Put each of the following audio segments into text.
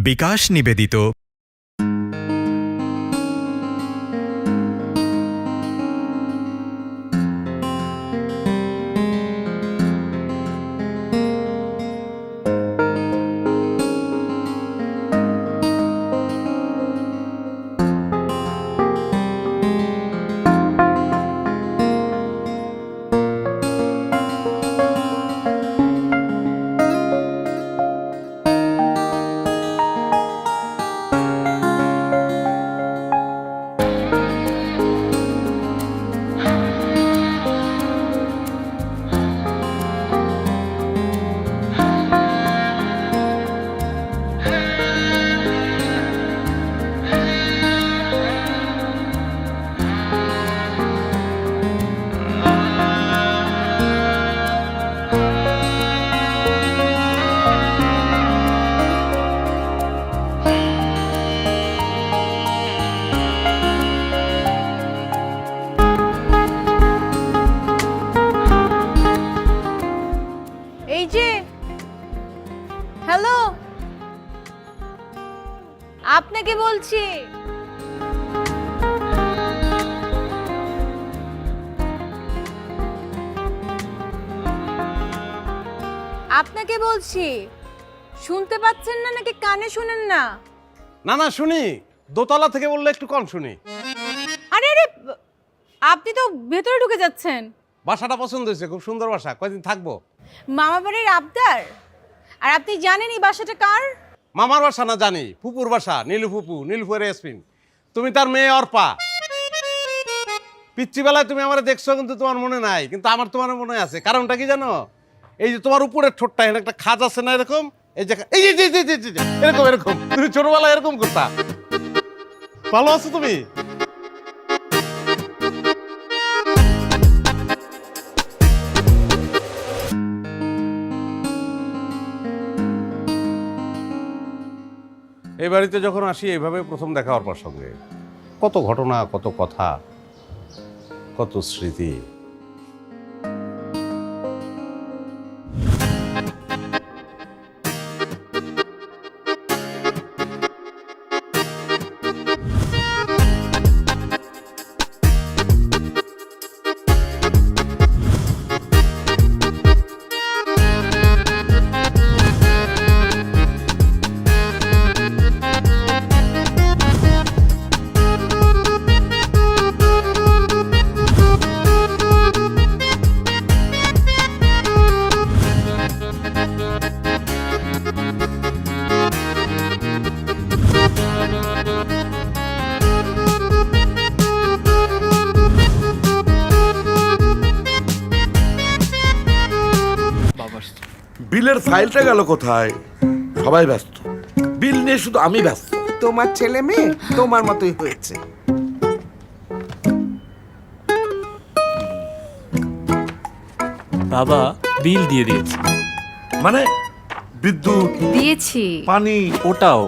বিকাশ নিবেদিত। এই যে হ্যালো, আপনাকে বলছি। আপনাকে বলছি, শুনতে পাচ্ছেন না নাকি কানে শুনেন না? না না শুনি, দোতলা থেকে বললে একটু কম শুনি। আরে আরে, আপনি তো ভেতরে ঢুকে যাচ্ছেন। বাসাটা পছন্দ হয়েছে, খুব সুন্দর বাসা। কয়দিন থাকবো? মামা বাড়ির আবদার। আর আপনি জানেন এই বাসাটা কার? মামার বাসা না জানি, ফুপুর বাসা। নীলু ফুপু, নীলুফুর ইয়াসমিন। তুমি তার মেয়ে অর্পা। পিচ্ছি বেলায় তুমি আমার দেখছো, কিন্তু তোমার মনে নাই। কিন্তু আমার তোমার মনে আছে। কারণটা কি জানো? এই যে তোমার উপরের ঠোঁটটা এখানে একটা খাজ আছে না, এরকম। এই যে এই যে এরকম এরকম। তুমি ছোটবেলায় এরকম করতা। ভালো আছো তুমি? এই বাড়িতে যখন আসি এইভাবে প্রথম দেখা অর্পার সঙ্গে, কত ঘটনা, কত কথা, কত স্মৃতি। বিলের ফাইলটা গেল কোথায়? সবাই ব্যস্ত, বিল নিয়ে শুধু আমি ব্যস্ত। তোমার ছেলে মেয়ে তোমার মতোই হয়েছে। বাবা বিল দিয়ে দিয়েছি। মানে বিদ্যুৎ, দিয়েছি, পানি, ওটাও,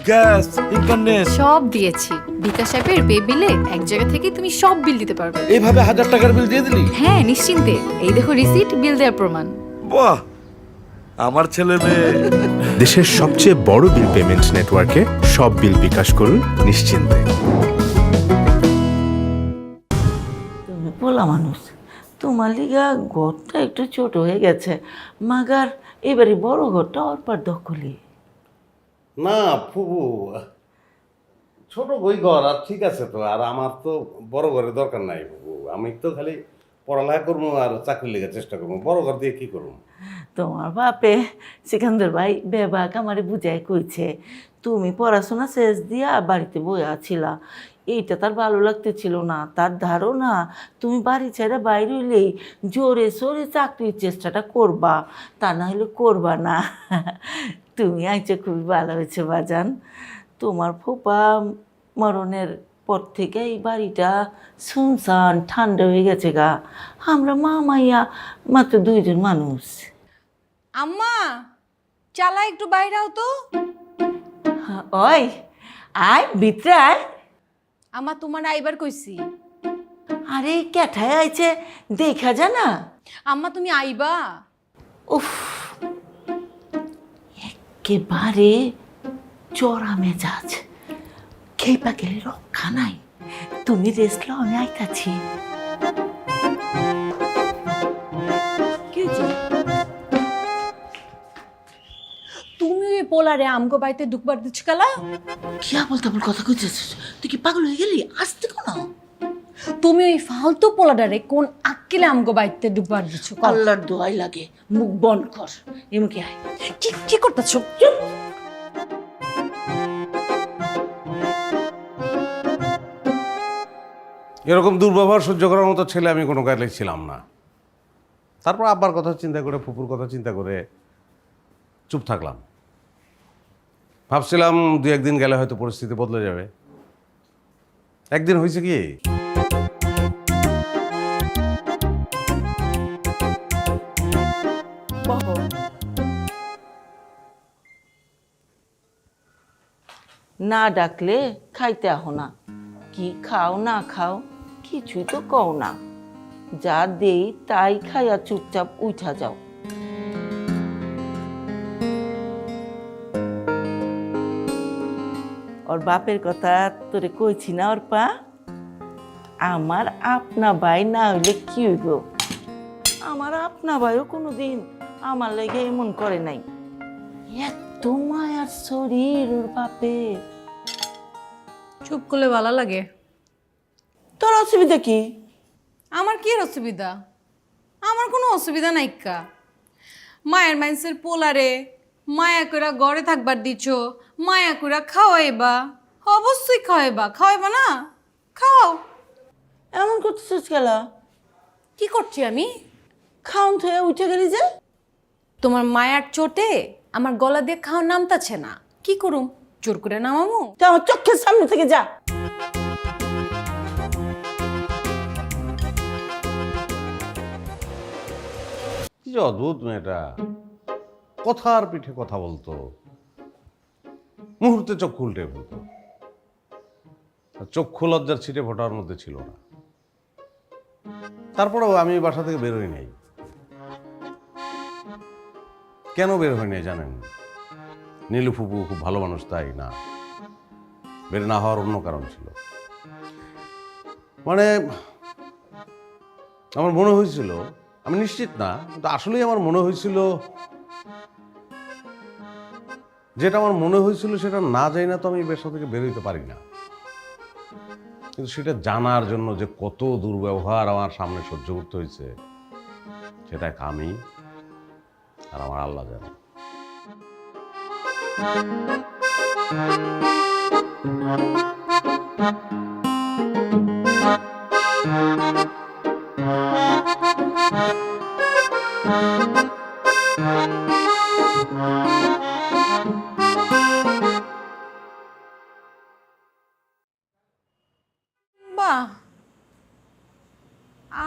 গ্যাস, ইন্টারনেট, সব দিয়েছি। বিকাশ অ্যাপের পে বিলে এক জায়গা থেকে তুমি সব বিল দিতে পারবে। এইভাবে 1000 টাকার বিল দিয়ে দিলি? হ্যাঁ, নিশ্চিন্তে। এই দেখো রিসিট, বিল দেওয়ার প্রমাণ। বাহ, আমার ছেলে মেয়ে। দেশের সবচেয়ে বড় বিল পেমেন্ট নেটওয়ার্কে সব বিল বিকাশ করুন নিশ্চিন্তে। তুমি পোলা মানুষ, তোমার লিগা ঘরটা একটু ছোট হয়ে গেছে। মাগার এবারে বড় ঘরটা অর্পার দখলে। না ফুপু, ছোট বই ঘর আর ঠিক আছে তো। আর আমার তো বড় ঘরের দরকার নাই ফুপু। আমি তো খালি পড়ালেখা করবো আর চাকরি লেগে চেষ্টা করবো। বড় ঘর দিয়ে কি করবো? তোমার বাপে সিকান্দর ভাই বেবাক আমারে বুঝাই কইছে, তুমি পড়াশোনা শেষ দিয়া বাড়িতে বইয়া আছিলা। এইটা তার ভালো লাগতেছিল না। তার ধারণা তুমি বাড়ি ছেড়ে বাইরে হইলেই জোরে সোরে চাকরির চেষ্টাটা করবা, তা না হলে করবা না। তুমি আইছে খুবই ভালো হয়েছে বাজান। তোমার ফুপা মরণের পর থেকে এই বাড়িটা শুনশান ঠান্ডা হয়ে গেছে গা। আমরা মা মাইয়া মাত্র 2 জন মানুষ। আম্মা, চালা একটু বাইরে আও তো। ওই আয় ভিতরে আয়। আম্মা, তোমার আইবার কইছি। আরে ক্যাঠায় আইছে দেখা যা না। আম্মা, তুমি আইবা? উফ, একেবারে চড়া মেজাজ, খেপা গেলে রক্ষা নাই। তুমি রেস্ট লও, আমি আইতাছি। কি হয়েছে? তুমি ওই পোলারে আমগো বাড়িতে ঢুকবার দিচ্ছ কালা? কি আবল তাবল কথা কইছিস? তুই কি পাগল হয়ে গেলি? আসতে কোন তুমি ওই ফালতু পোলাডারে কোন আক্কেলে আমগো বাড়িতে ঢুকবার দিচ্ছ? আল্লাহর দোয়াই লাগে, মুখ বন্ধ কর। এমকে আয়। কি কি করতেছো? এরকম দুর্ব্যবহার সহ্য করার মতো ছেলে আমি কোনো কালে ছিলাম না। তারপর আব্বার কথা চিন্তা করে, ফুপুর কথা চিন্তা করে চুপ থাকলাম। ভাবছিলাম 2-1 দিন গেলে হয়তো পরিস্থিতি বদলে যাবে। একদিন হয়েছে কি, না ডাকলে খাইতে আহ না। কি খাও না খাও কিছুই তো কও না। যা দেই তাই খাইয়া চুপচাপ উঠা যাও। ওর বাপের কথা তোরে কইছি না ওর পা? আমার আপনা ভাই না হইলে কি হইব? আমার আপনা ভাইও কোনোদিন আমার লেগে এমন করে নাই। এত মায়ার শরীর ওর বাপের। চুপ করলে ভালো লাগে। তোর অসুবিধা কি? আমার কি অসুবিধা? আমার কোনো অসুবিধা নাই কা। মায়ের মাইন্সের পোলারে মায়া কইরা ঘরে থাকবার দিছ, মায়া কইরা খাওয়াইবা। অবশ্যই খাওয়াইবা না? খাও। এমন করতেছিস গেলা? কি করছি আমি? খাউন থয়ে উঠে গেলি যে? তোমার মায়ার চোটে আমার গলা দিয়ে খাওয়া নামতাছে না। কি করুম? জোর করে নামামু? তো আমার চোখের সামনে থেকে যা। কি যে অদ্ভুত মেয়েটা, কথার পিঠে কথা বলতো, মুহূর্তে চক্ষু উল্টে ফেলতো। চক্ষু লজ্জার ছিটে ফোটার মধ্যে ছিল না। তারপরেও আমি বাসা থেকে বেরোই নাই। কেন বের হই নাই জানেন? নীলু ফুপু খুব ভালো মানুষ তাই না, বের না হওয়ার অন্য কারণ ছিল। মানে আমার মনে হয়েছিল, আমি নিশ্চিত না কিন্তু আসলেই আমার মনে হয়েছিল, যেটা আমার মনে হয়েছিল সেটা না যাই না তো আমি বাসা থেকে বেরোইতে পারি না। কিন্তু সেটা জানার জন্য যে কত দুর্ব্যবহার আমার সামনে সহ্য করতে হয়েছে সেটা আমি আর আমার আল্লাহ জানে। বাহ,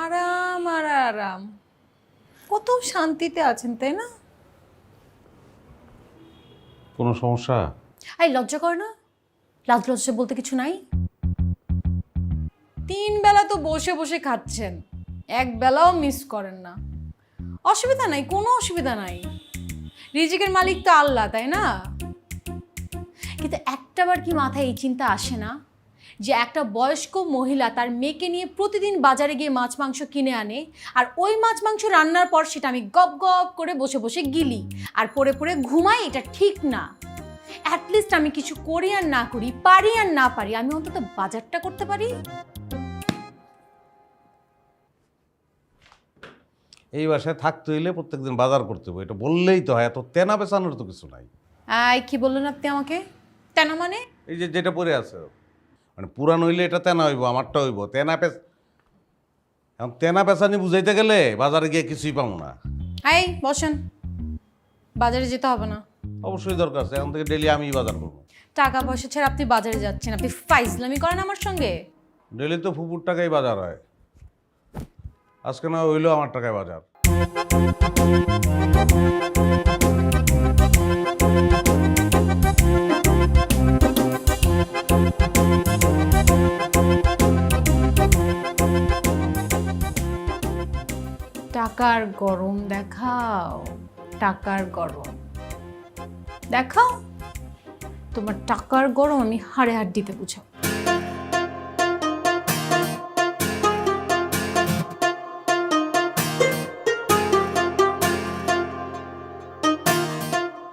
আরাম আর আরাম। কত শান্তিতে আছেন তাই না? কোনো সমস্যা? এই লজ্জা করে না? লাজ লজ্জা বলতে কিছু নাই? 3 বেলা তো বসে বসে খাচ্ছেন, 1 বেলাও মিস করেন না। অসুবিধা নাই, কোনো অসুবিধা নাই। রিজিকের মালিক তো আল্লাহ, তাই না? কিন্তু একটাবার কি মাথায় এই চিন্তা আসে না যে একটা বয়স্ক মহিলা তার মেয়েকে নিয়ে প্রতিদিন বাজারে গিয়ে মাছ মাংস কিনে আনে, আর ওই মাছ মাংস রান্নার পর সেটা আমি গপ গপ করে বসে বসে গিলি আর পড়ে পড়ে ঘুমাই? এটা ঠিক না। অ্যাটলিস্ট আমি কিছু করি আর না করি, পারি আর না পারি, আমি অন্তত বাজারটা করতে পারি। এই বাসায় থাকতে হইলে প্রত্যেকদিন বাজার করতে হবে, এটা বললেই তো হয়। এত তেনা পেছানোর তো কিছু নাই। কি বললেন আপনি আমাকে? তেনা মানে? এই যে যেটা পরে আছে, মানে পুরান হইলে এটা তেনা হইব, আমারটা হইব তেনা এখন তেনা পেছানি বুঝাইতে গেলে বাজারে গিয়ে কিছুই পাবো না। এই বসেন, বাজারে যেতে হবে না। অবশ্যই দরকার আছে, এখন থেকে ডেলি আমিই বাজার করবো। টাকা পয়সা ছেড়ে আপনি বাজারে যাচ্ছেন, আপনি ফাইজলামি করেন আমার সঙ্গে? ডেলি তো ফুপুর টাকাই বাজার হয়, আজকে না হইলেও আমার টাকায় বাজার। টাকার গরম দেখাও, টাকার গরম দেখাও। তোমার টাকার গরম আমি হাড়ে হাড় দিতে বুঝাও।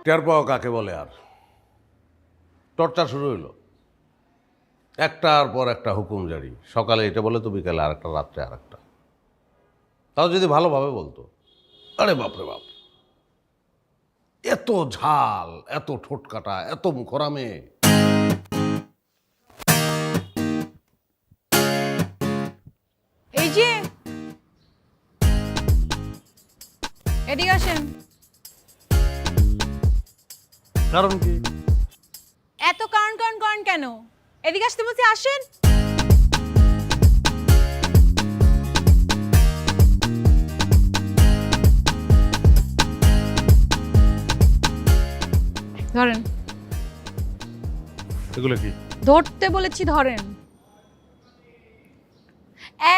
টের পাওয়া কাকে বলে? আর টর্চার শুরু হইলো, একটার পর একটা হুকুম জারি, সকালে এটা বলে তো বিকেলে আর একটা, রাত্রে আর একটা। তাও যদি ভালোভাবে বলতো, আরে বাপরে বাপ, এত ঝাল, এত ঠোঁটকাটা, এত মুখরামে। এই যে এদিকে আসেন। কারণ কি? এত কারণ কারণ কারণ কেন? এদিকে আসতে বলছি, আসেন। ধরেন। এগুলো কি? ধরতে বলেছি, ধরেন।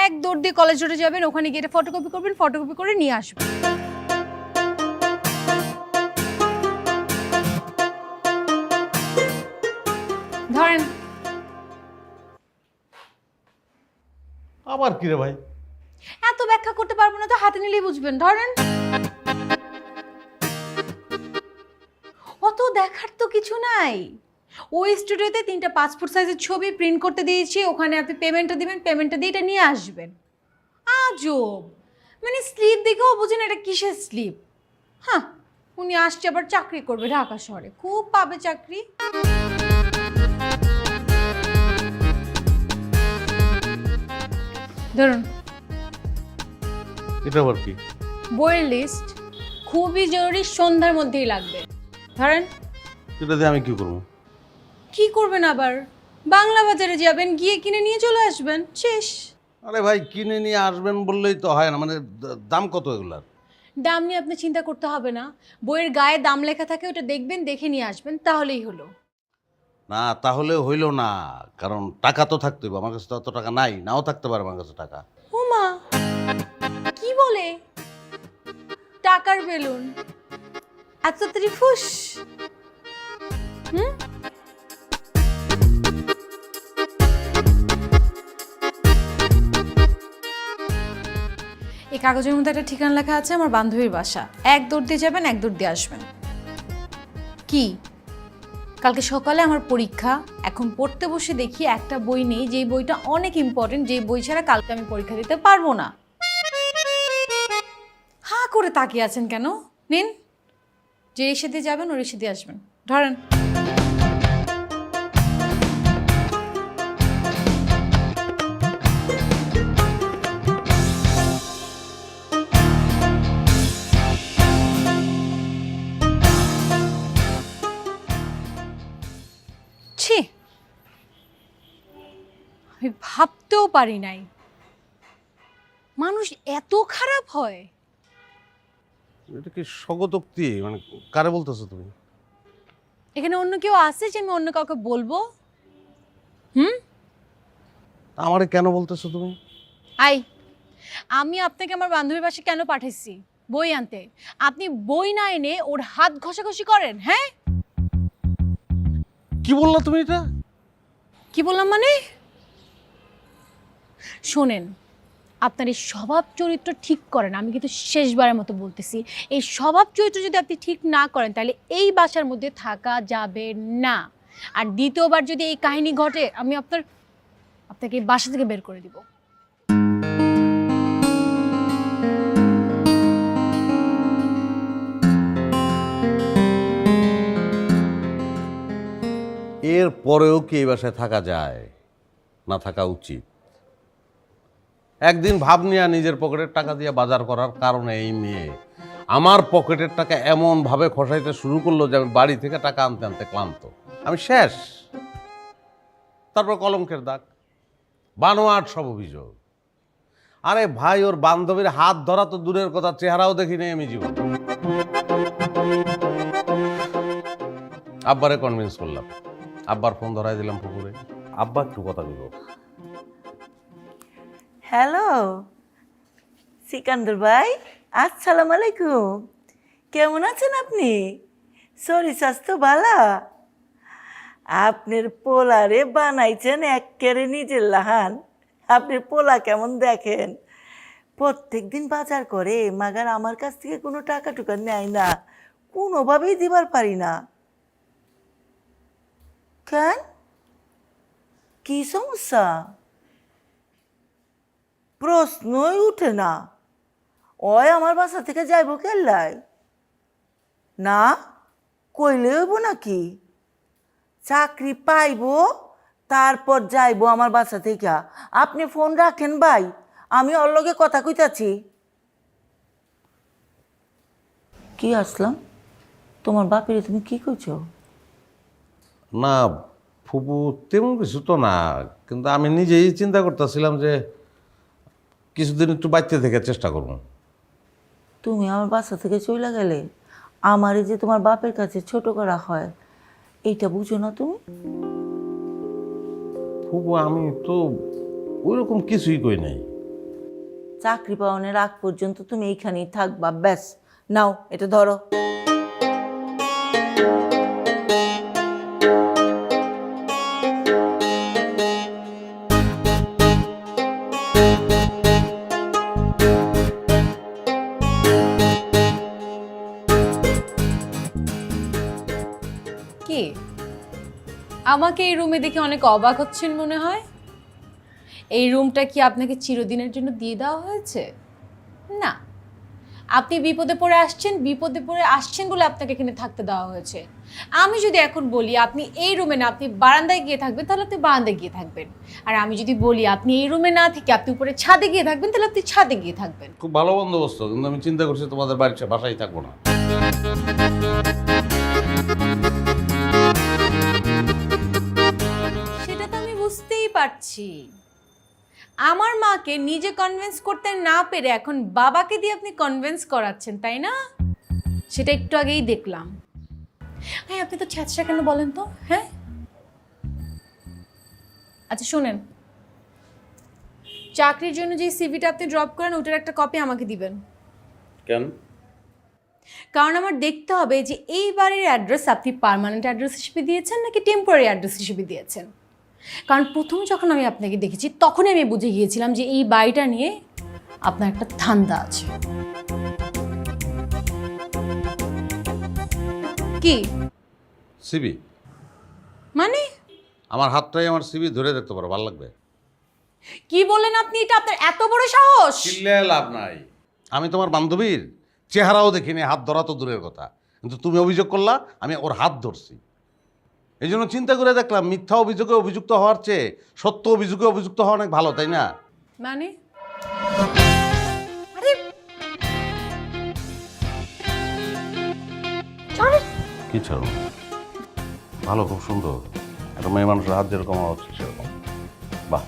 এক দৌড় দিয়ে কলেজ রোডে যাবেন, ওখানে গিয়ে ফটোকপি করবেন, ফটোকপি করে নিয়ে আসবেন। ধরেন। আবার কি রে ভাই? এত ব্যাখ্যা করতে পারবো না তো, হাতে নিলেই বুঝবেন। ধরেন। অত দেখার তো কিছু নাই। ওই স্টুডিওতে 3টা পাসপোর্ট সাইজের ছবি প্রিন্ট করতে দিয়েছি, ওখানে আপনি পেমেন্টটা দিবেন, পেমেন্টটা দিয়ে এটা নিয়ে আসবেন। আজব, মানে স্লিপ দেখেও বুঝেন এটা কিসের স্লিপ। হ্যাঁ, উনি আসছে আবার চাকরি করবে ঢাকা শহরে, খুব পাবে চাকরি। ধরুন। এটা আবার কি? বইয়ের লিস্ট, খুবই জরুরি, সন্ধ্যার মধ্যেই লাগবে। ধরেন। এটা দিয়ে আমি কি করবো? কি করবেন আবার? বাংলা বাজারে যাবেন, গিয়ে কিনে নিয়ে চলে আসবেন, শেষ। আরে ভাই, কিনে নিয়ে আসবেন বললেই তো হয় না, মানে দাম কত এগুলার? দাম নিয়ে আপনি চিন্তা করতে হবে না, বইয়ের গায়ে দাম লেখা থাকে, ওটা দেখবেন, দেখে নিয়ে আসবেন, তাহলেই হলো। না, তাহলে হইল না, কারণ টাকা তো থাকতে হবে। আমার কাছে তো অত টাকা নাই, নাও থাকতে পারে আমার কাছে টাকা। ও মা, কি বলে? টাকার বেলুন এত তাড়াতাড়ি ফুস? হুম, এই কাগজের মধ্যে একটা ঠিকানা লেখা আছে, আমার বান্ধবীর বাসা। এক দৌড় দিয়ে যাবেন, এক দৌড় দিয়ে আসবেন। কি? কালকে সকালে আমার পরীক্ষা, এখন পড়তে বসে দেখি একটা বই নেই, যেই বইটা অনেক ইম্পর্টেন্ট, যেই বই ছাড়া কালকে আমি পরীক্ষা দিতে পারবো না। হা করে তাকিয়ে আছেন কেন? নিন, যে রিক্সা দিয়ে যাবেন, ওই রিক্সা দিয়ে আসবেন। ধরেন। ছি, আমি ভাবতেও পারি নাই মানুষ এত খারাপ হয়। এটা কি স্বগতোক্তি? মানে কারে বলতেছো তুমি? এখানে অন্য কেউ আছে যে আমি অন্য কাউকে বলবো? আমারে কেন বলতেছো তুমি? আই, আমি আপনাকে আমার বান্ধবীর বাসায় কেন পাঠাইছি? বই আনতে। আপনি বই না এনে ওর হাত ঘষাঘষি করেন। হ্যাঁ, কি বললা তুমি এটা? কি বললাম মানে? শোনেন, আপনার এই স্বভাব চরিত্র ঠিক করেন। আমি কিন্তু শেষবারের মতো বলতেছি, এই স্বভাব চরিত্র যদি আপনি ঠিক না করেন, তাহলে এই বাসার মধ্যে থাকা যাবে না। আর দ্বিতীয়বার যদি এই কাহিনী ঘটে, আমি আপনাকে এই বাসা থেকে বের করে দিব। এর পরেও কি এই বাসায় থাকা যায়? না থাকা উচিত? একদিন ভাব নিয়ে নিজের পকেটের টাকা দিয়ে বাজার করার কারণে এই মেয়ে আমার পকেটের টাকা এমন ভাবে খসাইতে শুরু করলো যে আমি বাড়ি থেকে টাকা আনতে আনতে ক্লান্ত, আমি শেষ। তারপর কলঙ্কের দাগ, বানোয়াট সব অভিযোগ। আরে ভাই, ওর বান্ধবীর হাত ধরা তো দূরের কথা, চেহারাও দেখি নাই আমি জীবন। আব্বারে কনভিন্স করলাম, আব্বার ফোন ধরাই দিলাম পুকুরে। আব্বা একটু কথা দিব। হ্যালো সিকান্দর ভাই, আসসালামু আলাইকুম। কেমন আছেন আপনি? শরীর স্বাস্থ্য ভালো? আপনার পোলারে বানাইছেন এক্কেরে নিজের লাহান। আপনার পোলা কেমন দেখেন, প্রত্যেক দিন বাজার করে, মাগার আমার কাছ থেকে কোনো টাকা টুকা নেয় না, কোনোভাবেই দিবার পারি না। কেন, কি সমস্যা? প্রশ্নই উঠে না। ওই আমার বাসা থেকে যাইব কেল্লাই? না কইলে হইব নাকি? চাকরি পাইব তারপর যাইব আমার বাসা থেকে। আপনি ফোন রাখেন ভাই, আমি ওর লগে কথা কইতাছি। কি আসলাম, তোমার বাপের তুমি কি কইছো? না ফুপু তেমন কিছু তো না, কিন্তু আমি নিজেই চিন্তা করতেছিলাম যে কিছুদিন একটু বাড়িতে থেকে চেষ্টা করব। তুমি আমার বাসা থেকে চলে গেলে আমারই যে তোমার বাপের কাছে ছোট করা হয়, এইটা বুঝো না তুমি? ফুপু আমি তো ওইরকম কিছুই কই নাই। চাকরি পাওয়ানোর আগ পর্যন্ত তুমি এইখানেই থাকবা, ব্যাস। নাও এটা ধরো। কি আমাকে এই রুমে দেখে অনেক অবাক হচ্ছেন মনে হয়? এই রুমটা কি আপনাকে চিরদিনের জন্য দিয়ে দেওয়া হয়েছে? না, আপনি বিপদে পড়ে আসছেন বলে আপনাকে এখানে থাকতে দেওয়া হয়েছে। আমি যদি এখন বলি আপনি এই রুমে না, আপনি বারান্দায় গিয়ে থাকবেন, তাহলে আপনি বারান্দায় গিয়ে থাকবেন। আর আমি যদি বলি আপনি এই রুমে না থেকে আপনি উপরে ছাদে গিয়ে থাকবেন, তাহলে আপনি ছাদে গিয়ে থাকবেন। খুব ভালো বন্দোবস্ত, কিন্তু আমি চিন্তা করছি তোমাদের বাসায় থাকবো না। সেটা তো আমি বুঝতেই পারছি। আমার মাকে নিজে কনভিন্স করতে না পেরে এখন বাবাকে দিয়ে আপনি কনভিন্স করাচ্ছেন, তাই না? সেটা একটু আগেই দেখলাম। হ্যাঁ, আপনি তো ছ্যাঁচড়া কেন বলেন তো? হ্যাঁ, আচ্ছা শোনেন, চাকরির জন্য যে সিভিটা আপনি ড্রপ করেন ওটার একটা কপি আমাকে দিবেন। কেন? কারণ আমার দেখতে হবে যে এই বাড়ির অ্যাড্রেস আপনি পার্মানেন্ট অ্যাড্রেস হিসেবে দিয়েছেন নাকি টেম্পোরারি অ্যাড্রেস হিসেবে দিয়েছেন। কারণ প্রথম যখন আমি আপনাকে দেখেছি তখনই আমি বুঝে গিয়েছিলাম যে এই বাড়িটা নিয়ে আপনার একটা ধান্দা আছে। কি সিবি মানে? আমার হাতটাই আমার সিবি ধরে দেখতে পারো, ভালো লাগবে। কি বলেন আপনি? এটা আপনার এত বড় সাহস? চিল্লে লাভ নাই। আমি তোমার বান্ধবীর চেহারাও দেখিনি, হাত ধরা তো দূরের কথা, কিন্তু তুমি অভিযোগ করলা আমি ওর হাত ধরছি। এই জন্য চিন্তা করে দেখলাম মিথ্যা অভিযোগে অভিযুক্ত হওয়ার চেয়ে সত্য অভিযোগে অভিযুক্ত হওয়া অনেক ভালো, তাই না? মানে আরে কি ছাড়ো, ভালো, খুব সুন্দর একটা মেয়ে মানুষের হাত যেরকম হওয়া উচিত সেরকম। বাহ,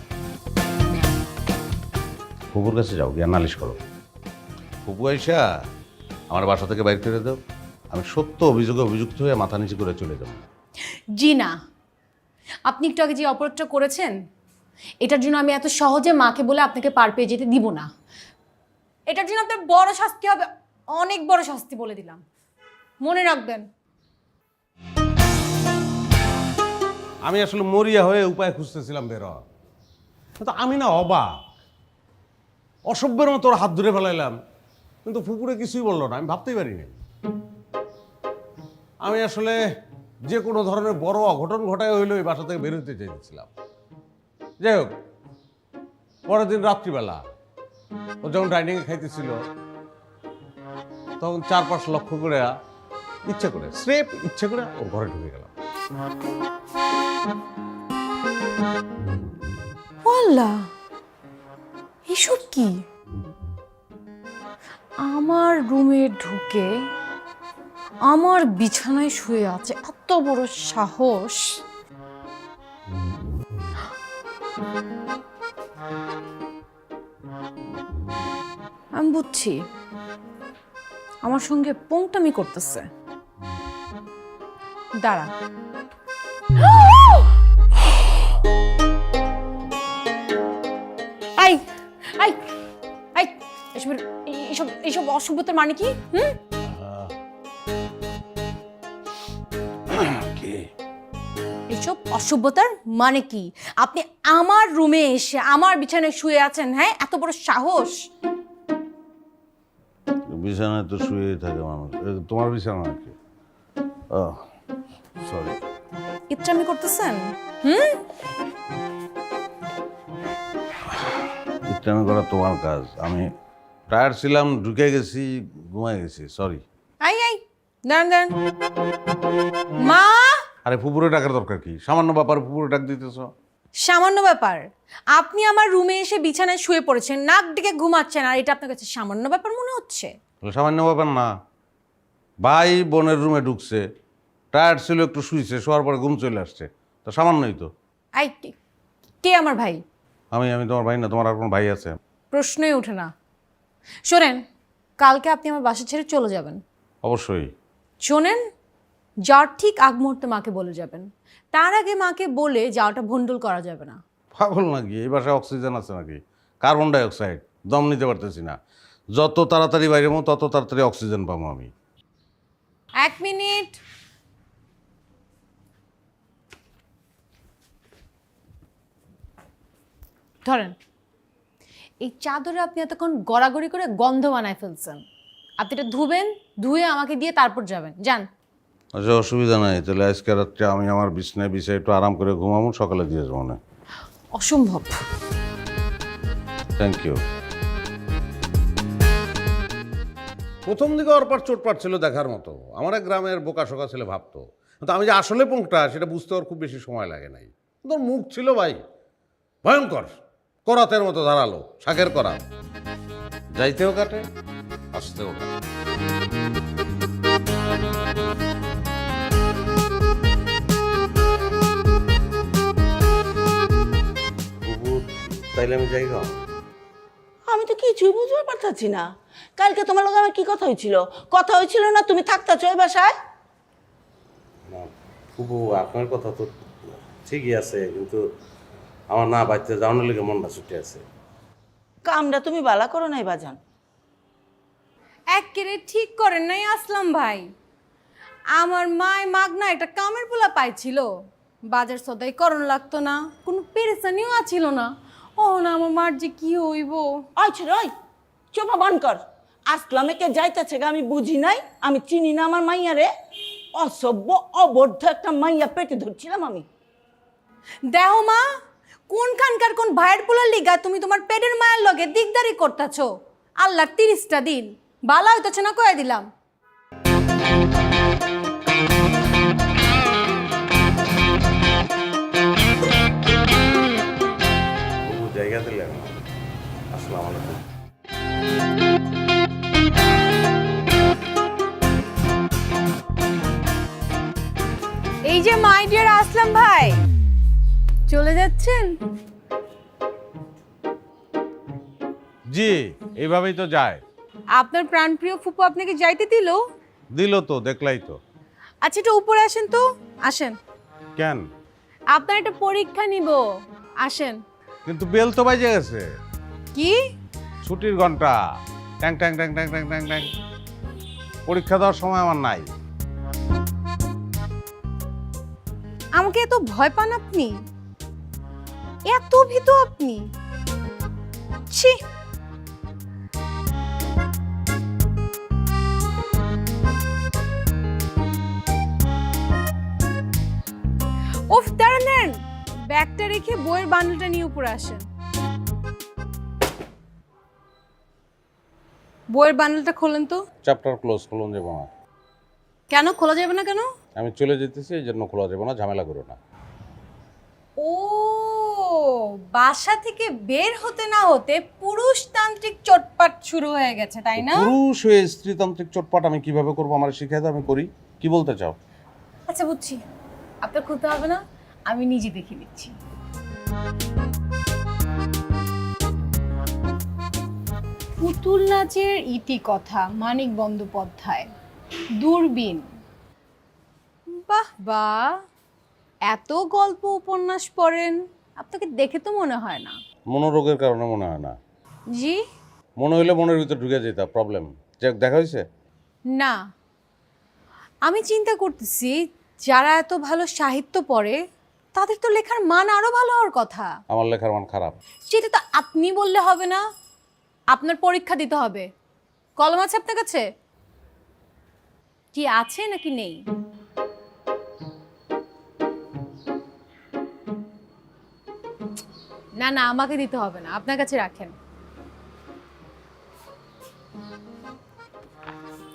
ফুপুর কাছে যাও, গিয়ে নালিশ করো। ফুপু আইসা আমার বাসা থেকে বাইর করে দাও, আমি সত্য অভিযোগে অভিযুক্ত হয়ে মাথা নিচু করে চলে যাব। জি না, আপনি একটু আগে যে অপরাধটা করেছেন এটার জন্য আমি এত সহজে মাকে বলে আপনাকে পার পেয়ে যেতে দিব না। এটার জন্য আপনার বড় শাস্তি হবে, অনেক বড় শাস্তি বলে দিলাম, মনে রাখবেন। আমি আসলে মরিয়া হয়ে উপায় খুঁজতেছিলাম বের হওয়ার, কিন্তু আমি না অবাক, অসভ্যের মতো ওর হাত ধরে ফেলাইলাম, কিন্তু ফুপুরে কিছুই বললো না। আমি ভাবতেই পারিনি। আমি আসলে যে কোনো ধরনের বড় অঘটন ঘটায় হইলে ওই বাসা থেকে বের হতে চাইছিলাম। যাই হোক, পরের দিন রাত্রিবেলা ও যখন ডাইনিংয়ে খাইতেছিল তখন 4-5 লক্ষ্য করে ইচ্ছে করে ওর ঘরে ঢুকে গেলাম। ওয়াল্লাহ, এসব কি? আমার রুমে ঢুকে আমার বিছানায় শুয়ে আছে, এত বড় সাহস! আমি বুঝছি আমার সঙ্গে পোংটামি করতেছে। দাঁড়া, আই আই আই এইসব অসভ্যতার মানে কি? এসব অসভ্যতার মানে কি? আপনি আমার রুমে এসে আমার বিছানায় শুয়ে আছেন, হ্যাঁ? এত বড় সাহস! বিছানায় তো শুয়েই থাকে মানুষ। তোমার বিছানা নাকি? সরি। ইচ্ছামি করতেছেন? ইত্যাদি করা তোমার কাজ। আমি টায়ার্ড ছিলাম, ঢুকে গেছি, ঘুমাই গেছি, সরি। আই দাঁড়ান দাঁড়ান। মা! আরে ফুপুরে ডাকার দরকার কি? সামান্য ব্যাপার ফুপুরে ডাক দিতেছ? সামান্য ব্যাপার? আপনি আমার রুমে এসে বিছানায় শুয়ে পড়েছেন, নাক ডেকে ঘুমাচ্ছেন, আর এটা আপনার কাছে সামান্য ব্যাপার মনে হচ্ছে? সামান্য ব্যাপার না। ভাই বোনের রুমে ঢুকছে, টায়ার্ড ছিল, একটু শুইছে, শোয়ার পরে ঘুম চলে আসছে, তো সামান্যই তো। আই কে আমার ভাই? আমি তোমার ভাই না? তোমার আর কোনো ভাই আছে? প্রশ্নই ওঠে না। শোনেন, কালকে আপনি আমার বাসা ছেড়ে চলে যাবেন। অবশ্যই। শোনেন, যাওয়ার ঠিক আগ মুহূর্তে মাকে বলে যাবেন। তার আগে মাকে বলে যাওয়াটা ভন্ডুল করা যাবে না। পাগল নাকি? এই বাসায় অক্সিজেন আছে নাকি? কার্বন ডাই অক্সাইড, দম নিতে পারতেছি না। যত তাড়াতাড়ি বাইরে যাবো তত তাড়াতাড়ি অক্সিজেন পাবো আমি। 1 মিনিট। ধরেন, এই চাদরে আপনি এতক্ষণ গড়াগড়ি করে গন্ধ বানায় ফেলছেন। আপনি এটা ধুবেন, ধুয়ে আমাকে দিয়ে তারপর যাবেন। যান। আচ্ছা, অসুবিধা নাই। তাহলে আজকে রাত্রে আমি আমার বিছনায় বিছায় একটু আরাম করে ঘুমাবো, সকালে দিয়ে যাবো না। অসম্ভব। Thank you. প্রথম দিকে ওর পর চোটপাট ছিল দেখার মতো, আমার এক গ্রামের বোকা শোকা ছেলে ভাবতো, কিন্তু আমি যে আসলে পোংটা সেটা বুঝতে ওর খুব বেশি সময় লাগে নাই। কিন্তু ওর মুখ ছিল ভাই ভয়ঙ্কর, করাতের মতো ধারালো, শাকের করা। যাইতেও কাটে, আসতেও কাটে। তাইলে আমি যাই গা। আমি তো কিছুই বুঝতে পারতাছি না। কালকে তোমার লোক আমার কি কথা হয়েছিল? কথা হয়েছিল না তুমি থাকতেছো ওই বাসায়? ফুপু, আপনার কথা তো ঠিকই আছে, কিন্তু আমার না বাড়িতে যাওয়ানোর লেগে মনটা ছুটে আছে। কামটা তুমি বালা করো নাই বাজান। একেবারে ঠিক করেন নাই আসলাম ভাই। আমার মায় মাগনা একটা কামের পোলা পাইছিল, বাজার সদাই করণ লাগতো না, কোনো পেরেশানিও আছিল না। ও না, আমার মার যে কি হইব। আচ্ছা রই, চোপা বন কর। আসলামে কে যাইতেছে গা আমি বুঝি নাই? আমি চিনি না আমার মাইয়ারে? অসভ্য অবদ্ধ একটা মাইয়া পেটে ধরছিলাম আমি। দেহ মা, কোনখানকার কোন ভাইয়ের পোলার লিগা তুমি তোমার পেটের মায়ের লগে দিকদারি করতেছো? আল্লাহর 30টা দিন বালা হইতেছে না, কয়ে দিলাম। জায়গা দিলে আসসালামু আলাইকুম। এই যে মাই ডিয়ার আসলাম ভাই, চলে যাচ্ছেন? জি, এইভাবেই তো যায়। আপনার প্রাণপ্রিয় ফুপু আপনাকে যাইতে দিল? দিল তো, দেখলাই তো। আচ্ছা, একটু উপরে আসেন তো। আসেন, কেন? আপনার একটা পরীক্ষা নিব। আসেন। কিন্তু বেল তো বাজে গেছে। কি? ছুটির ঘন্টা। ট্যাং ট্যাং ট্যাং ট্যাং ট্যাং ট্যাং ট্যাং। পরীক্ষা দেওয়ার সময় আমার নাই। আমাকে এত ভয় পান আপনি? এত ভীতু আপনি? ছি! উফ, দাঁড়ান দাঁড়ান, ব্যাগটা রেখে বইয়ের বান্ডেলটা নিয়ে উপরে আসেন। বইয়ের বান্ডেলটা খোলেন তো। চ্যাপ্টার ক্লোজ, খোলন যাবো না। কেন খোলা যাবে না? কেন? আমি চলে যেতেছি, এই জন্য খোলা যাবো না, ঝামেলা করো না। ও, বাসা থেকে বের হতে না হতে পুরুষতান্ত্রিক চটপাট শুরু হয়ে গেছে, তাই না? পুরুষ হয়ে স্ত্রীতান্ত্রিক চটপাট আমি কিভাবে করবো? আমার শিখাই দাও, আমি করি। কি বলতে চাও? আচ্ছা, বুঝছি, আপনার খুলতে হবে না, আমি নিজে দেখে নিচ্ছি। পুতুল নাচের ইতিকথা, মানিক বন্দ্যোপাধ্যায়। দূরবীন। বাহ বাহ, এত গল্প উপন্যাস পড়েন, আপনাকে দেখে তো মনে হয় না। মনোরোগের কারণে মনে হয় না। জি? মনে হইলে মনের ভিতর ঢুকে যেত, প্রবলেম। দেখা হয়েছে? না, আমি চিন্তা করতেছি যারা এত ভালো সাহিত্য পড়ে তাদের তো লেখার মান আরো ভালো হওয়ার কথা। আমার লেখার মান খারাপ। সেটা তো আপনি বললে হবে না, আপনার পরীক্ষা দিতে হবে। কলম আছে আপনার কাছে? কি আছে নাকি নেই? না না, আমাকে দিতে হবে না, আপনার কাছে রাখেন।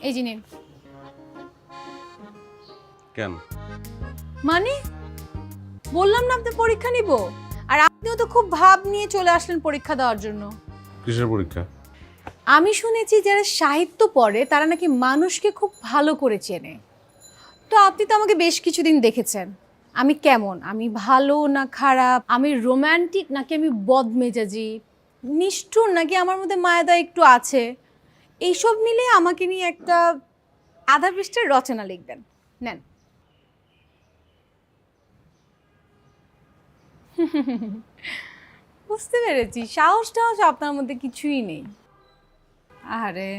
এই যে নিন। কেন? মানে বললাম না আপনি পরীক্ষা নিব, আর আপনিও তো খুব ভাব নিয়ে চলে আসলেন পরীক্ষা দেওয়ার জন্য। কিসের পরীক্ষা? আমি শুনেছি যারা সাহিত্য পড়ে তারা নাকি মানুষকে খুব ভালো করে চেনে। তো আপনি তো আমাকে বেশ কিছুদিন দেখেছেন, আমি কেমন, আমি ভালো না খারাপ, আমি রোমান্টিক নাকি আমি বদমেজাজি, নিষ্ঠুর নাকি আমার মধ্যে মায়াদা একটু আছে, এইসব মিলে আমাকে নিয়ে একটা আধা পৃষ্ঠার রচনা লিখবেন। নেন। বুঝতে পেরেছি, সাহস টাহস আপনার মধ্যে কিছুই নেই। আরে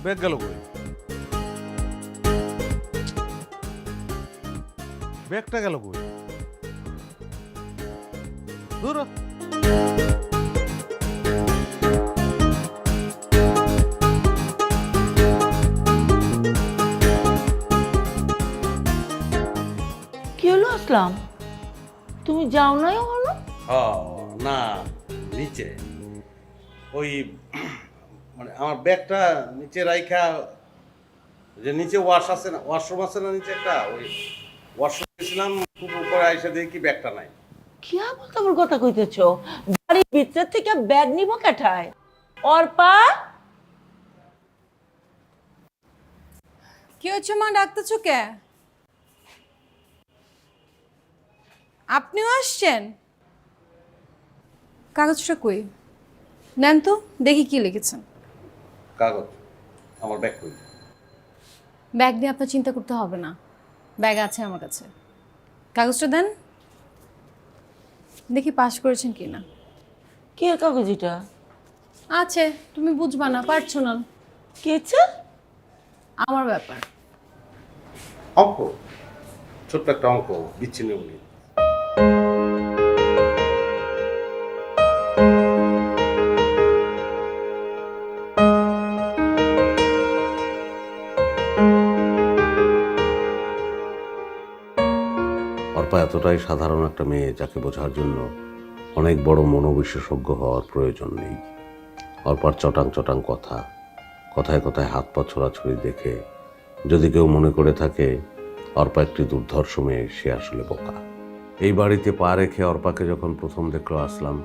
ব্যাগ গেল কই? ব্যাগটা গেল কই? দূর হ। কি হলো আসলাম, তুমি যাও নাই হলো? না, নিচে ওই মানে আমার ব্যাগটা নিচে রাইখা, যে নিচে ওয়াশ আছে না, ওয়াশরুম আছে না নিচে একটা, ওই ওয়াশরুম গেছিলাম, খুব উপরে আইসা দেখি কি ব্যাগটা নাই। কি বল তোমার কথা কইতেছো? বাড়ির ভিতর থেকে ব্যাগ নিব কেঠায়? অর্পা, কি হচ্ছে মা, ডাকতেছো কে? আপনিও আসছেন? কাগজটা কই, নেন তো দেখি কি লিখেছেন। কাগজ? আমার ব্যাগ কই? ব্যাগ নিয়ে আপনার চিন্তা করতে হবে না, ব্যাগ আছে আমার কাছে। কাগজটা দেন দেখি পাস করেছেন কি না। কি এর কাগজ এটা? আছে, তুমি বুঝবা না, পার্সোনাল, কি হচ্ছে? আমার ব্যাপার। অঙ্ক, ছোট্ট একটা অঙ্ক, বিচ্ছিন্ন উনি। অর্পা এতটাই সাধারণ একটা মেয়ে যাকে বোঝার জন্য অনেক বড় মনোবিশেষজ্ঞ হওয়ার প্রয়োজন নেই। অর্পার চটাং চটাং কথা, কথায় কথায় হাত পা ছোড়াছুড়ি দেখে যদি কেউ মনে করে থাকে অর্পা একটি দুর্ধর্ষ মেয়ে, সে আসলে বোকা। এই বাড়িতে পা রেখে অর্পাকে যখন প্রথম দেখলো আসলাম,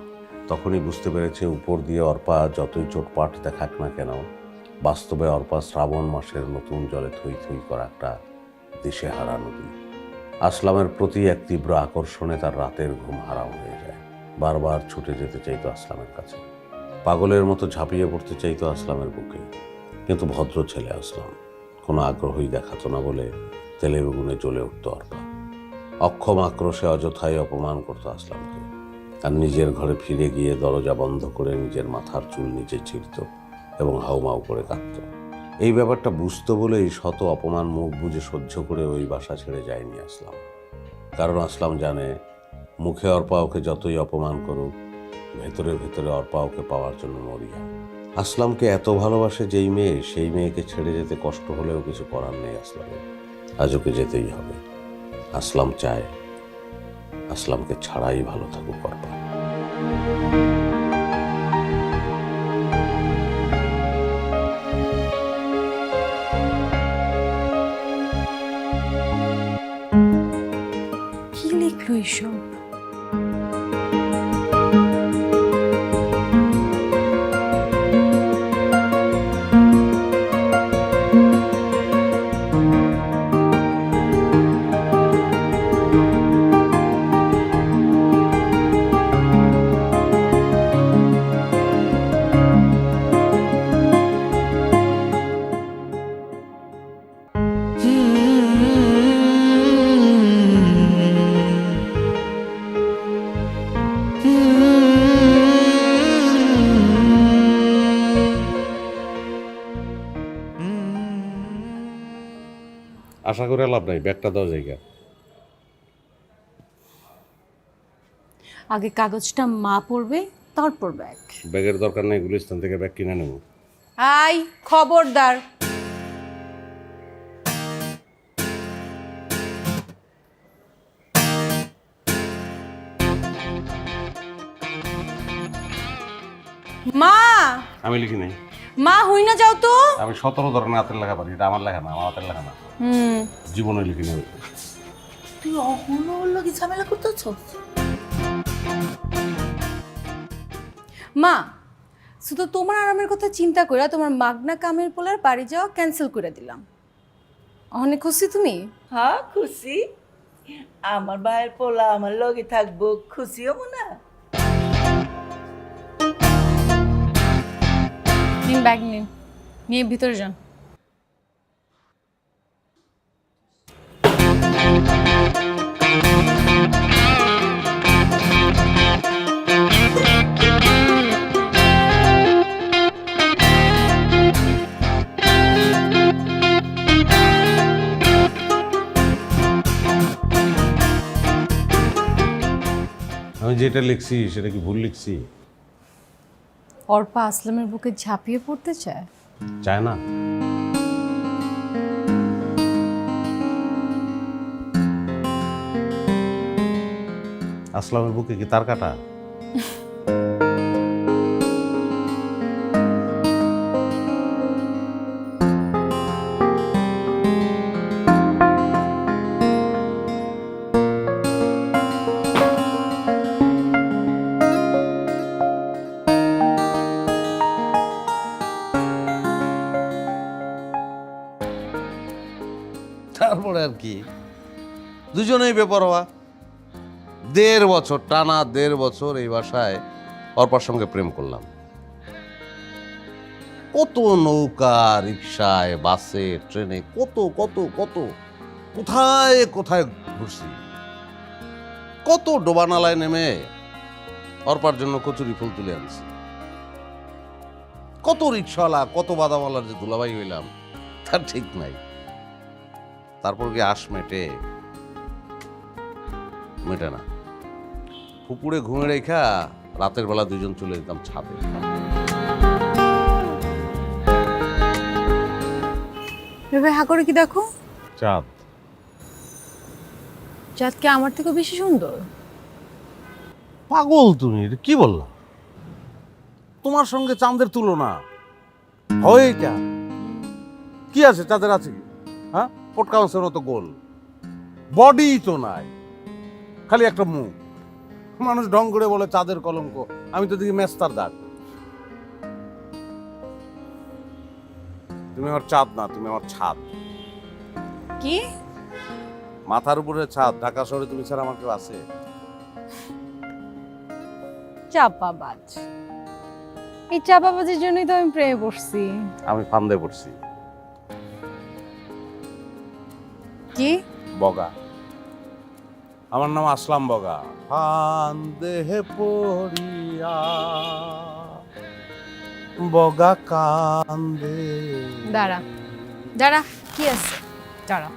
তখনই বুঝতে পেরেছে উপর দিয়ে অর্পা যতই চোটপাট দেখাক না কেন, বাস্তবে অর্পা শ্রাবণ মাসের নতুন জলে থই থই করা একটা দিশেহারা নদী। আসলামের প্রতি এক তীব্র আকর্ষণে তার রাতের ঘুম হারাম হয়ে যায়। বারবার ছুটে যেতে চাইতো আসলামের কাছে, পাগলের মতো ঝাঁপিয়ে পড়তে চাইতো আসলামের বুকে। কিন্তু ভদ্র ছেলে আসলাম, কোনো আগ্রহই দেখাতো না বলে তেলে বেগুনে জ্বলে উঠত অর্পা। অক্ষম আক্রোশে অযথাই অপমান করতো আসলামকে, আর নিজের ঘরে ফিরে গিয়ে দরজা বন্ধ করে নিজের মাথার চুল নিচে ছিঁড়ত এবং হাউমাউ করে কাঁদত। এই ব্যাপারটা বুঝতো বলেই শত অপমান মুখ বুজে সহ্য করে ওই বাসা ছেড়ে যায়নি আসলাম। কারণ আসলাম জানে, মুখে অর্পা ওকে যতই অপমান করুক, ভেতরে ভেতরে অর্পা ওকে পাওয়ার জন্য মরিয়া। আসলামকে এত ভালোবাসে যেই মেয়ে, সেই মেয়েকে ছেড়ে যেতে কষ্ট হলেও কিছু করার নেই আসলামের। আজ ওকে যেতেই হবে। আসলাম চায় আসলামকে ছাড়াই ভালো থাকুক অর্পা। আশা করে লাভ নাই, ব্যাগটা দাও জায়গা। আগে কাগজটা মা পড়বে, তারপর ব্যাগ। ব্যাগের দরকার নেই, গুলিস্তান থেকে ব্যাগ কিনে নেব। আই খবরদার। মা, আমি লিখি নাই। মা হই না যাও তো। আমি 17 ধরনের হাতের লেখা পারি, এটা আমার লেখা না, আমার হাতের লেখা না। জীবনে লিখি নাই। তুই অহনো হলো কি ঝামেলা করতেছ? মা, শুধু তোমার আরামের কথা চিন্তা করে তোমার মাগনা কামের পোলার বাড়ি যাওয়া ক্যান্সেল করে দিলাম। অনেক খুশি তুমি? হ্যাঁ খুশি। আমার ভাইয়ের পোলা আমার লগে থাকবো, খুশি হবো না? নিন ব্যাগ নিন, নিয়ে ভিতরে যান। আমি যেটা লিখছি সেটা কি ভুল লিখছি? অর্পা আসলামের বুকে ঝাঁপিয়ে পড়তে চায়? চায় না? আসলামের বুকে কি তার কাটা? তারপরে আর কি, দুজনেই বেপরোয়া। 1.5 বছর টানা, 1.5 বছর এই বাসায় অর্পার সঙ্গে প্রেম করলাম। কত নৌকা, রিক্সায়, বাসে, ট্রেনে, কত কত কত কোথায় কোথায় ঘুরছি। কত ডোবানালায় নেমে অর্পার জন্য কচুরি ফুল তুলে আনছি। কত রিক্সাওয়ালা, কত বাদামওয়ালার যে দুলাভাই হইলাম তার ঠিক নাই। তারপর কি আশ মেটে না। পুকুরে ঘুমে রেখা রাতের বেলা দুজন চলে যেতাম ছাদে। এভাবে হা করে কি দেখো? চাঁদ। চাঁদ কি আমার থেকে বেশি সুন্দর? পাগল তুমি, এটা কি বললা? তোমার সঙ্গে চাঁদের তুলনা হয়? এটা কি আছে চাঁদের? আছে কি? হ্যাঁ, পটকাউন্সের মতো গোল, বডি তো নাই, খালি একটা মুখ। মানুষ ঢং করে বলে চাঁদের কলঙ্ক, আমি তো দেখি মেস্তার দাগ। তুমি আমার চাঁদ না, তুমি আমার ছাদ। কি মাথার উপরে ছাদ, ঢাকা শহরে তুমি ছাড়া আমার কেউ আছে? চাপাবাজ। এই চাপাবাজের জন্যই তো আমি প্রেমে পড়ছি। আমি ফান্দে পড়ছি। কি বগা, আমার নাম আসলাম বগা। ফান্দে পড়িয়া বগা কান্দে। দাঁড়া দাঁড়া, কি আছে? দাঁড়া।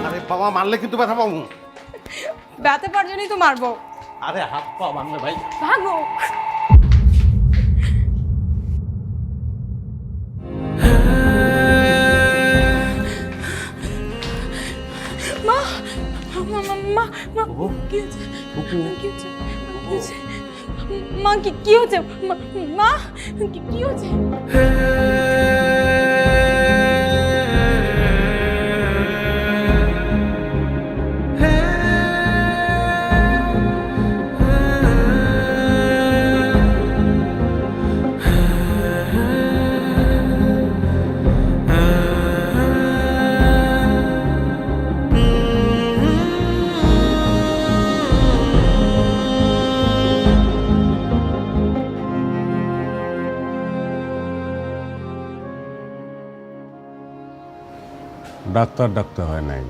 আরে বাবা, মারলে কিন্তু ব্যথা পাবো। ব্যথা পাওয়ার জন্যই তো মারবো। আরে হাত পা ভাঙলে ভাই। ভাগো। মা মা মা মা কি হচ্ছে? কি হচ্ছে? কি হচ্ছে? মা কি হচ্ছে? মা কি হচ্ছে? ডাক্তার ডাকতে হয় নাই,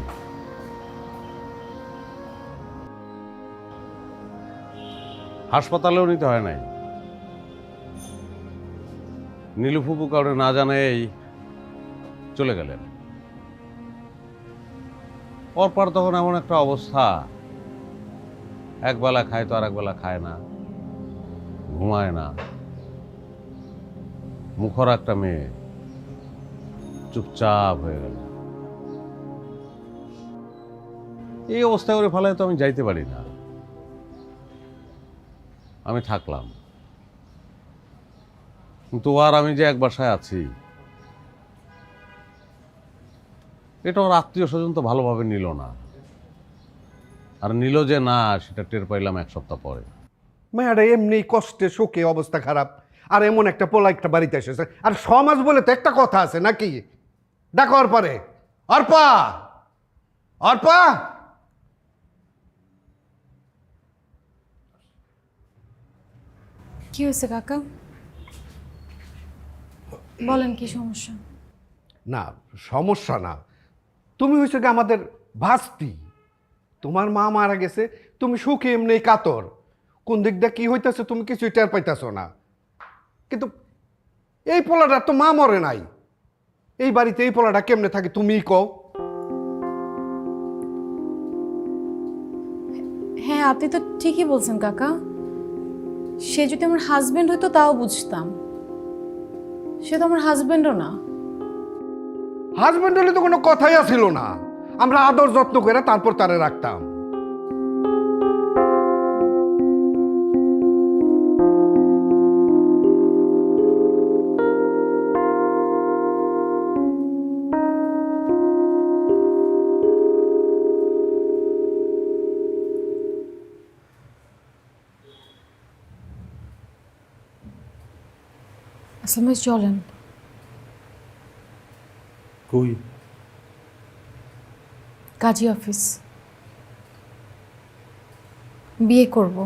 হাসপাতালেও নিতে হয় নাই। নীলুফুপু কাউরে না জানেই চলে গেলেন। পরপর তখন এমন একটা অবস্থা, একবেলা খায় তো আর একবেলা খায় না, ঘুমায় না, মুখর একটা মেয়ে, চুপচাপ হয়ে গেল। এই অবস্থা করে ফেলায় তো আমি যাইতে পারি না। আমি থাকলাম, কিন্তু আর আমি যে এক বাসায় আছি এটা ওর আত্মীয় স্বজন তো ভালোভাবে নিল না, আর নিল যে না সেটা টের পাইলাম এক সপ্তাহ পরে। মেয়েরা এমনি কষ্টে শোকে অবস্থা খারাপ, আর এমন একটা পোলা একটা বাড়িতে এসেছে, আর সমাজ বলে তো একটা কথা আছে নাকি? ডাকো অর্পারে, অর্পা, অর্পা। কি হয়েছে কাকা? বলেন কি সমস্যা? না সমস্যা না, তুমি হয়েছে কি আমাদের ভাস্তি। তোমার মা মারা গেছে, তুমি সুখে এমনি কাতর, কোন দিক দিয়ে কি হইতেছে তুমি কিছুই টের পাইতেছ না। কিন্তু এই পোলাটা তো মা মরে নাই, এই বাড়িতে এই পোলাটা কেমনে থাকে তুমিই কও। হ্যাঁ, আপনি তো ঠিকই বলছেন কাকা। সে যদি আমার হাজবেন্ড হতো তাও বুঝতাম, সে তো আমার হাজবেন্ডও না। হাজবেন্ড হলে তো কোনো কথাই আসিল না, আমরা আদর যত্ন করে তারপর তারে রাখতাম। আসলে ভাই চলেন। কই? কাজী অফিস। বিয়ে করব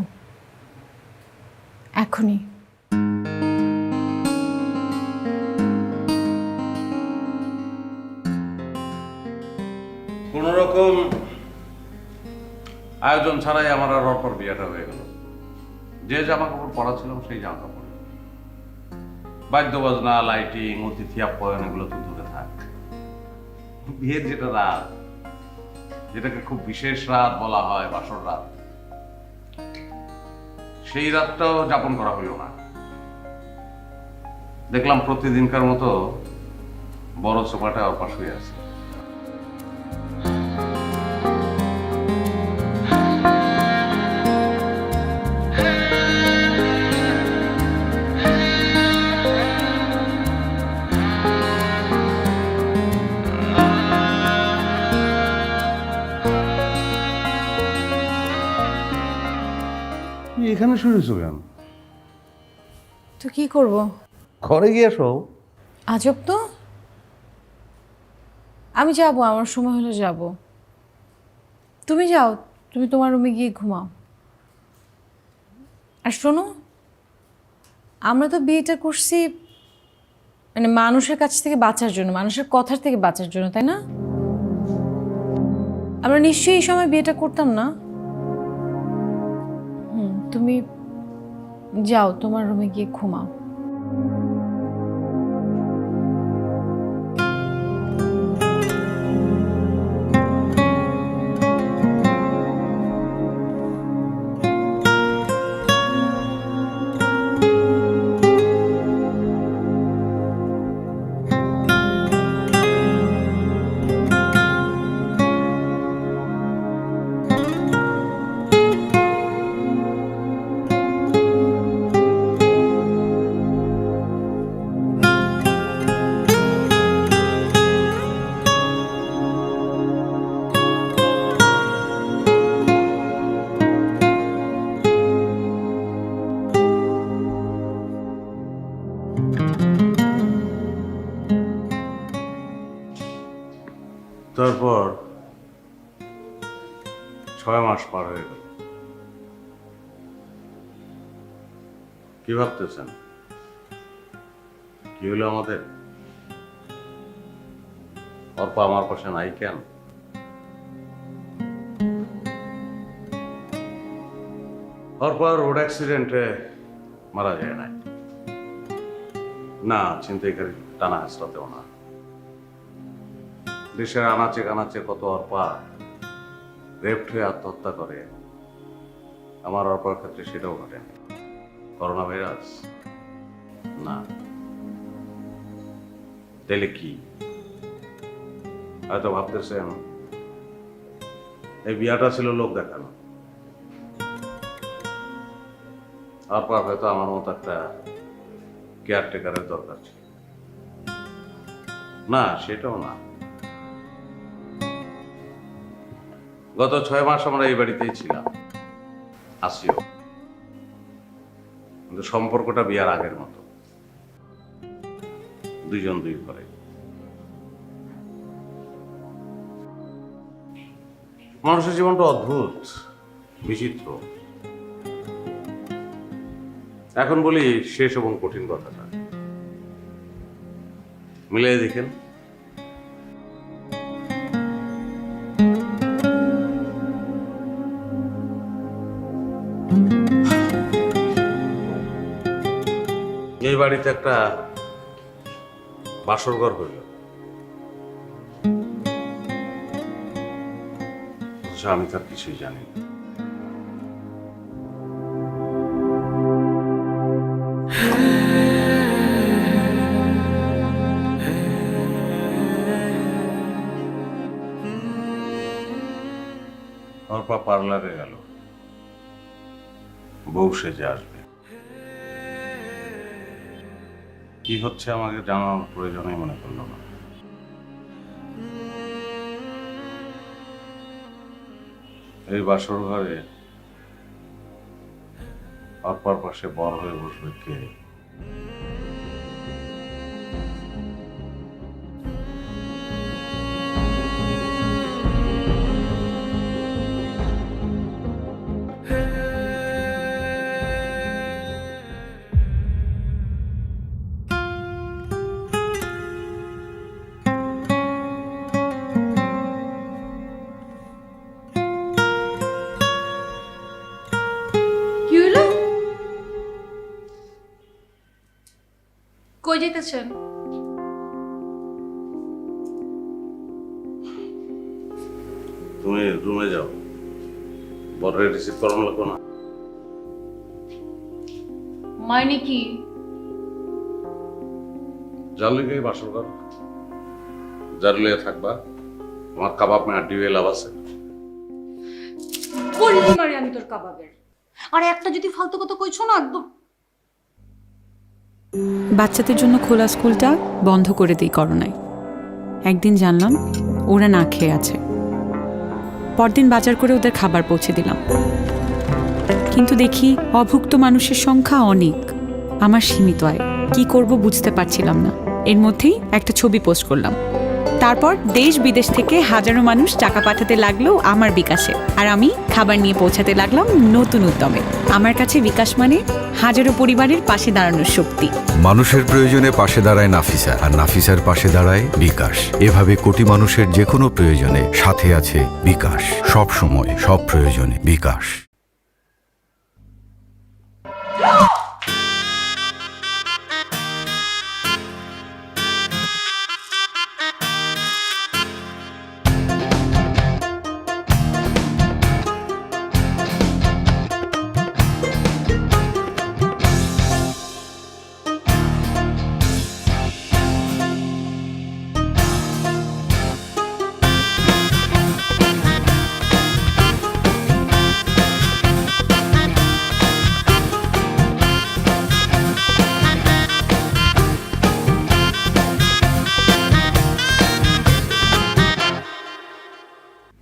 এখনই। কোন রকম আয়োজন ছাড়াই আমার আর অর্পর বিয়েটা হয়ে গেল। যে জামা কাপড় পরা ছিলাম সেই জামা কাপড়, বাদ্য বাজনা, লাইটিং, অতিথি আপ্যায়ন এগুলো তো দূরে থাক। বিয়ের যেটা রাত, যেটাকে খুব বিশেষ রাত বলা হয়, বাসর রাত, সেই রাতটাও যাপন করা হইল না। দেখলাম প্রতিদিনকার মতো বড় সোফাটায় অর্পা শুয়ে আছে। এখানে শুয়েছো কেন? তো কি করব? ঘরে গিয়ে শো। আজব তো। আমি যাব, আমার সময় হলে যাব। তুমি যাও, তুমি তোমার রুমে গিয়ে ঘুমাও। আর শোনো, আমরা তো বিয়েটা করছি মানে মানুষের কাছ থেকে বাঁচার জন্য, মানুষের কথার থেকে বাঁচার জন্য, তাই না? আমরা নিশ্চয়ই এই সময় বিয়েটা করতাম না। তুমি যাও, তোমার রুমে গিয়ে ঘুমাও। তারপর 6 মাস পার হয়ে গেল। কি ভাবতেছেন? কি হলো আমাদের? অর্পা আমার পাশে নাই কেন? অর্পা রোড অ্যাক্সিডেন্টে মারা যায় নাই, না ছিনতাইকারী টানা হাসরাতেও না। দেশের আনাচে কানাচে কত অর্পা রেপ্ট হয়ে আত্মহত্যা করে, আমার অর্পার ক্ষেত্রে সেটাও ঘটেনি। করোনা ভাইরাস না, তাহলে কি? হয়তো ভাবতেছেন এই বিয়াটা ছিল লোক দেখানো, অর্পার হয়তো আমার মতো একটা কেয়ারটেকারের দরকার ছিল। না, সেটাও না। গত 6 মাস আমরা এই বাড়িতেই ছিলাম, আসিও, কিন্তু সম্পর্কটা বিয়ার আগের মতো, দুইজন দুই ঘরে। মানুষের জীবনটা অদ্ভুত, বিচিত্র। এখন বলি শেষ এবং কঠিন কথাটা, মিলিয়ে দেখেন। এই বাড়িতে একটা বাসর ঘর হইল, আমি তার কিছুই জানি না। অর্পা পার্লারে গেল, বউ সেজে আসবে। কি হচ্ছে আমাকে জানার প্রয়োজনই মনে করল না। এই বাসর ঘরে অর্পার পাশে বর হয়ে বসবে কে? কি হলো? কই যেতেছেন? তুমি রুমে যাও, বরের রিসিভ করানো লাগবে না। মাইনে কি? জানলে কি বাসর ঘর, জানলে থাকবা। আমার কাবাব মে আড্ডি হয়ে লাভ আছে। বললি মারি আমি তোর কাবাবের। আর একটা যদি ফালতু কথা কইছো না একদম। বাচ্চাদের জন্য খোলা স্কুলটা বন্ধ করে দিই করোনায়। একদিন জানলাম ওরা না খেয়ে আছে, পরদিন বাজার করে ওদের খাবার পৌঁছে দিলাম, কিন্তু দেখি অভুক্ত মানুষের সংখ্যা অনেক, আমার সীমিত আয়, কি করব বুঝতে পারছিলাম না। এর মধ্যেই একটা ছবি পোস্ট করলাম, তারপর দেশ বিদেশ থেকে হাজারো মানুষ টাকা পাঠাতে লাগলো আমার বিকাশে, আর আমি খাবার নিয়ে পৌঁছাতে লাগলাম নতুন উদ্যমে। আমার কাছে বিকাশ মানে হাজারো পরিবারের পাশে দাঁড়ানোর শক্তি। মানুষের প্রয়োজনে পাশে দাঁড়ায় নাফিসা, আর নাফিসার পাশে দাঁড়ায় বিকাশ। এভাবে কোটি মানুষের যে কোনো প্রয়োজনে সাথে আছে বিকাশ, সব সময় সব প্রয়োজনে বিকাশ।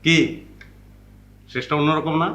কি শেষটা অন্যরকম না?